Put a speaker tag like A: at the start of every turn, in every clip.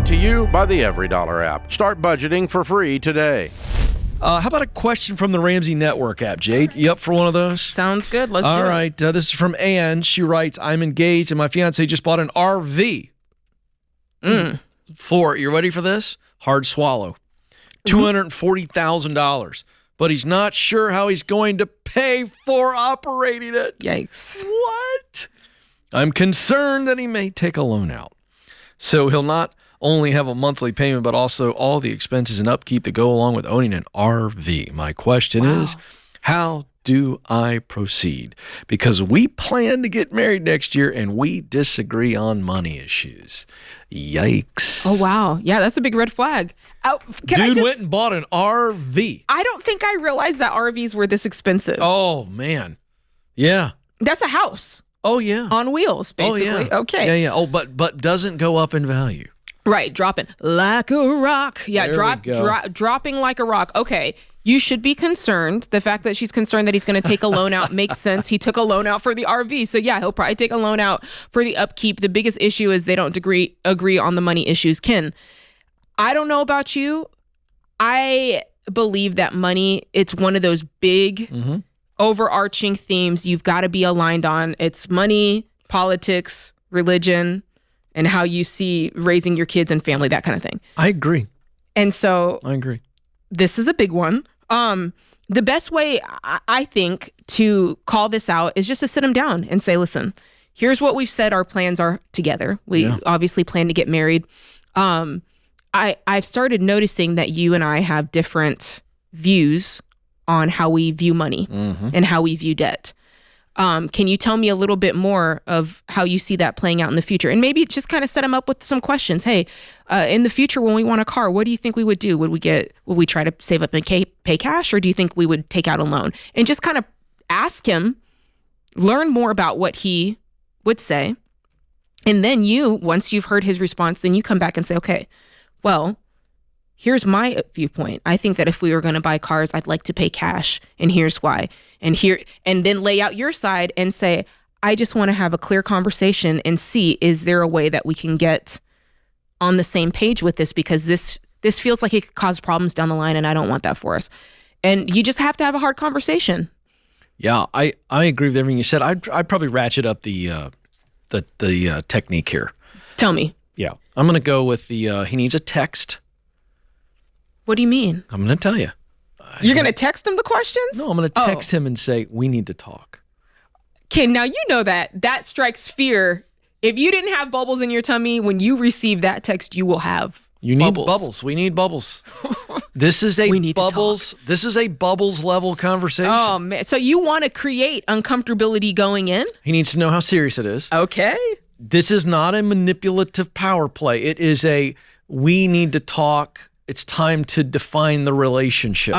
A: Brought to you by the Every Dollar app. Start budgeting for free today.
B: How about a question from the Ramsey Network app, Jade? You up for one of those?
C: Sounds good. Let's do it.
B: All right. This is from Ann. She writes, I'm engaged and my fiancé just bought an RV. You ready for this? Hard swallow. $240,000. But he's not sure how he's going to pay for operating it.
C: Yikes.
B: What? I'm concerned that he may take a loan out. So he'll not only have a monthly payment, but also all the expenses and upkeep that go along with owning an RV. My question is, how do I proceed? Because we plan to get married next year and we disagree on money issues. Yikes.
C: Oh, wow. Yeah, that's a big red flag.
B: Dude went and bought an RV.
C: I don't think I realized that RVs were this expensive.
B: Oh, man. Yeah.
C: That's a house.
B: Oh, yeah.
C: On wheels, basically.
B: Oh, yeah.
C: Okay.
B: Yeah. Oh, but doesn't go up in value.
C: Right, dropping like a rock. Yeah,
B: There
C: dropping like a rock. Okay, you should be concerned. The fact that she's concerned that he's going to take a loan out makes sense. He took a loan out for the RV. So yeah, he'll probably take a loan out for the upkeep. The biggest issue is they don't agree on the money issues. Ken, I don't know about you. I believe that money, it's one of those big overarching themes you've got to be aligned on. It's money, politics, religion, and how you see raising your kids and family, that kind of thing.
B: I agree.
C: And so
B: I agree.
C: This is a big one. The best way, I think, to call this out is just to sit them down and say, listen, here's what we've said our plans are together. We obviously plan to get married. I've started noticing that you and I have different views on how we view money and how we view debt. Can you tell me a little bit more of how you see that playing out in the future? And maybe just kind of set them up with some questions. Hey, in the future, when we want a car, what do you think we would do? Would we try to save up and pay cash, or do you think we would take out a loan? And just kind of ask him, learn more about what he would say. And then once you've heard his response, then you come back and say, okay, well, here's my viewpoint. I think that if we were going to buy cars, I'd like to pay cash, and here's why. And then lay out your side and say, I just want to have a clear conversation and see, is there a way that we can get on the same page with this? Because this feels like it could cause problems down the line, and I don't want that for us. And you just have to have a hard conversation.
B: Yeah, I agree with everything you said. I'd probably ratchet up the technique here.
C: Tell me.
B: Yeah, I'm going to go with he needs a text.
C: What do you mean?
B: I'm going to tell you.
C: You're going to text him the questions?
B: No, I'm going to text him and say, we need to talk.
C: Okay, now you know that strikes fear. If you didn't have bubbles in your tummy, when you receive that text, you will have
B: bubbles. We need bubbles. This is a bubbles. This is a bubbles level conversation.
C: Oh, man. So you want to create uncomfortability going in?
B: He needs to know how serious it is.
C: Okay.
B: This is not a manipulative power play. It is we need to talk. It's time to define the relationship.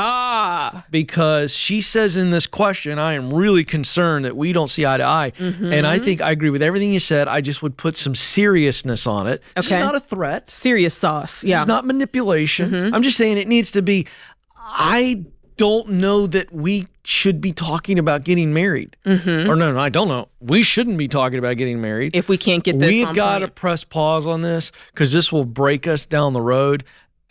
B: Because she says in this question, I am really concerned that we don't see eye to eye. And I think I agree with everything you said. I just would put some seriousness on it. Okay. This is not a threat.
C: Serious sauce. Yeah.
B: This is not manipulation. I'm just saying it needs to be, I don't know that we should be talking about getting married. Or no, I don't know. We shouldn't be talking about getting married.
C: If we can't get this
B: We've got to press pause on this, because this will break us down the road.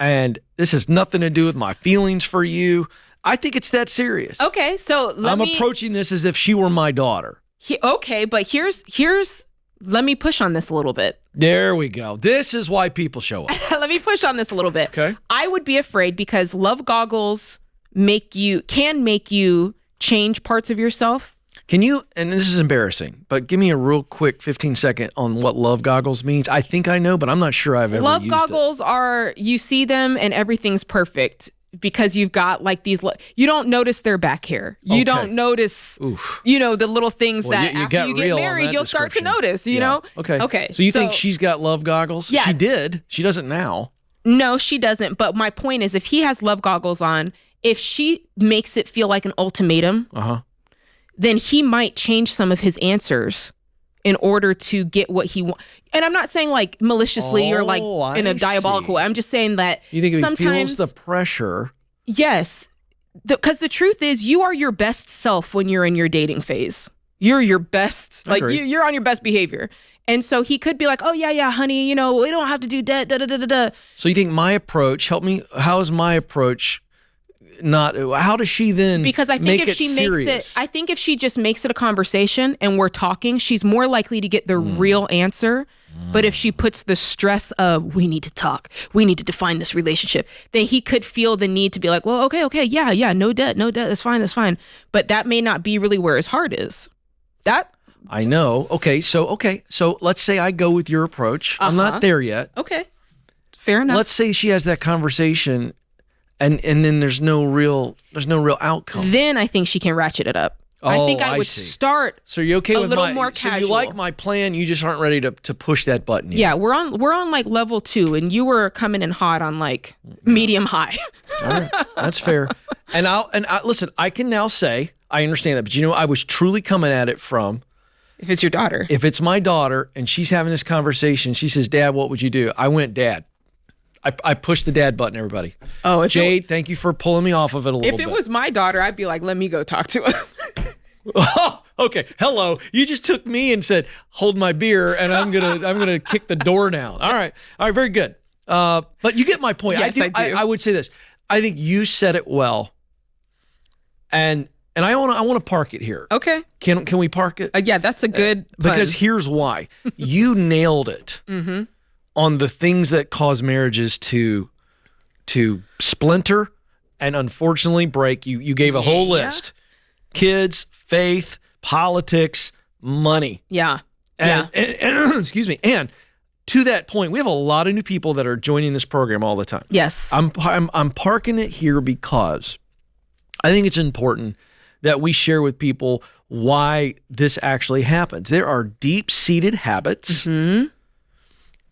B: And this has nothing to do with my feelings for you. I think it's that serious.
C: Okay, so
B: I'm approaching this as if she were my daughter.
C: But here's let me push on this a little bit.
B: There we go. This is why people show up.
C: Let me push on this a little bit.
B: Okay.
C: I would be afraid because love goggles can make you change parts of yourself.
B: Can you, and this is embarrassing, but give me a real quick 15-second on what love goggles means. I think I know, but I'm not sure I've ever used it.
C: Love goggles are, you see them and everything's perfect because you've got like these, you don't notice their back hair. You don't notice, the little things that after you get married, you'll start to notice, you know?
B: Okay. So you think she's got love goggles?
C: Yeah.
B: She did. She doesn't now.
C: No, she doesn't. But my point is, if he has love goggles on, if she makes it feel like an ultimatum, then he might change some of his answers in order to get what he wants. And I'm not saying like maliciously or like in a diabolical way. I'm just saying that
B: you think
C: sometimes
B: he feels the pressure.
C: Yes. Because the truth is, you are your best self when you're in your dating phase. You're your best. Like
B: Agreed.
C: you're on your best behavior. And so he could be like, oh, yeah, honey, we don't have to do debt, da.
B: So you think my approach, help me, how is my approach not, how does she then
C: Because I think
B: make
C: if
B: it
C: she
B: serious?
C: makes it, I think if she just makes it a conversation and we're talking, she's more likely to get the real answer. But if she puts the stress of, we need to talk, we need to define this relationship, then he could feel the need to be like, well, okay, yeah, no debt, that's fine. But that may not be really where his heart is.
B: I know. Okay, so let's say I go with your approach. I'm not there yet.
C: Okay, fair enough.
B: Let's say she has that conversation, and then there's no real outcome.
C: Then I think she can ratchet it up. I think I would
B: see.
C: start.
B: So you're okay
C: a
B: with
C: little more
B: So
C: casual.
B: you like my plan? You just aren't ready to push that button yet.
C: Yeah, we're on like level 2, and you were coming in hot on like medium high.
B: All right, that's fair. And I listen. I can now say I understand that, but I was truly coming at it from.
C: If it's your daughter.
B: If it's my daughter and she's having this conversation, she says, "Dad, what would you do?" I went, "Dad." I pushed the dad button, everybody.
C: Oh,
B: Jade, thank you for pulling me off of it a little bit.
C: If it was my daughter, I'd be like, let me go talk to him.
B: Oh, okay. Hello. You just took me and said, "Hold my beer," and I'm gonna kick the door down. All right. Very good. But you get my point.
C: Yes, I do.
B: I would say this. I think you said it well. And I want to park it here.
C: Okay.
B: Can we park it?
C: Yeah, that's a good pun.
B: Because here's why. You nailed it on the things that cause marriages to splinter and unfortunately break. You gave a whole list. Kids, faith, politics, money.
C: Yeah.
B: And excuse me. And to that point, we have a lot of new people that are joining this program all the time.
C: Yes.
B: I'm parking it here because I think it's important that we share with people why this actually happens. There are deep-seated habits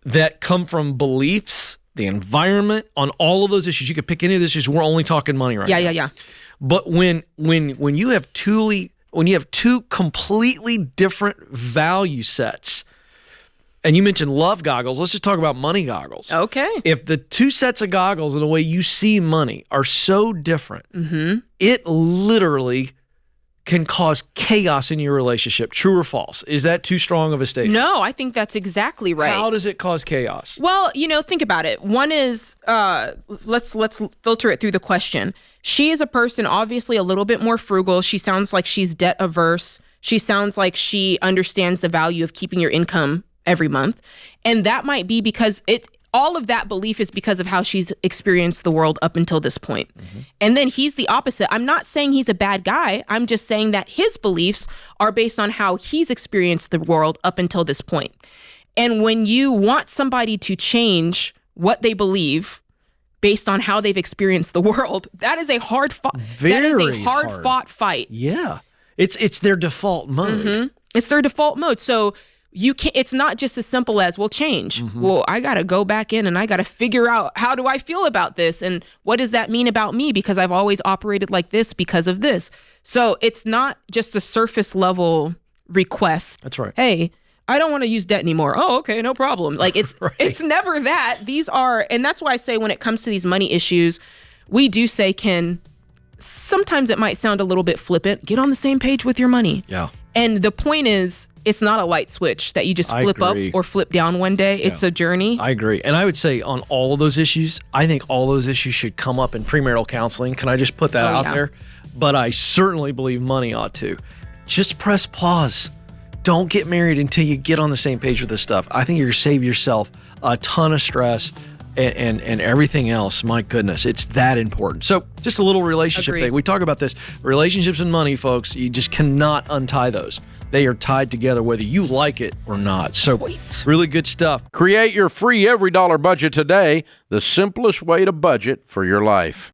B: that come from beliefs, the environment, on all of those issues. You could pick any of those issues. We're only talking money right now.
C: Yeah.
B: But when you have two completely different value sets, and you mentioned love goggles, let's just talk about money goggles.
C: Okay.
B: If the two sets of goggles and the way you see money are so different, it literally can cause chaos in your relationship. True or false? Is that too strong of a statement?
C: No, I think that's exactly right.
B: How does it cause chaos?
C: Well, think about it. One is, let's filter it through the question. She is a person, obviously a little bit more frugal. She sounds like she's debt averse. She sounds like she understands the value of keeping your income every month. And that might be because all of that belief is because of how she's experienced the world up until this point. And then he's the opposite. I'm not saying he's a bad guy. I'm just saying that his beliefs are based on how he's experienced the world up until this point. And when you want somebody to change what they believe based on how they've experienced the world, that is a hard fight. That is a hard fought fight.
B: Yeah. It's their default mode.
C: It's their default mode. So you can't, it's not just as simple as, well, change. Well, I got to go back in and I got to figure out, how do I feel about this? And what does that mean about me? Because I've always operated like this because of this. So it's not just a surface level request.
B: That's right.
C: Hey, I don't want to use debt anymore. Oh, okay, no problem. Like it's it's never that. These are, and that's why I say when it comes to these money issues, we do say sometimes it might sound a little bit flippant. Get on the same page with your money.
B: Yeah.
C: And the point is, it's not a light switch that you just flip up or flip down one day. It's a journey.
B: I agree. And I would say on all of those issues, I think all those issues should come up in premarital counseling. Can I just put that out there? But I certainly believe money ought to. Just press pause. Don't get married until you get on the same page with this stuff. I think you're going to save yourself a ton of stress and everything else. My goodness, it's that important. So just a little relationship thing. We talk about this. Relationships and money, folks, you just cannot untie those. They are tied together whether you like it or not. So really good stuff.
A: Create your free every dollar budget today, the simplest way to budget for your life.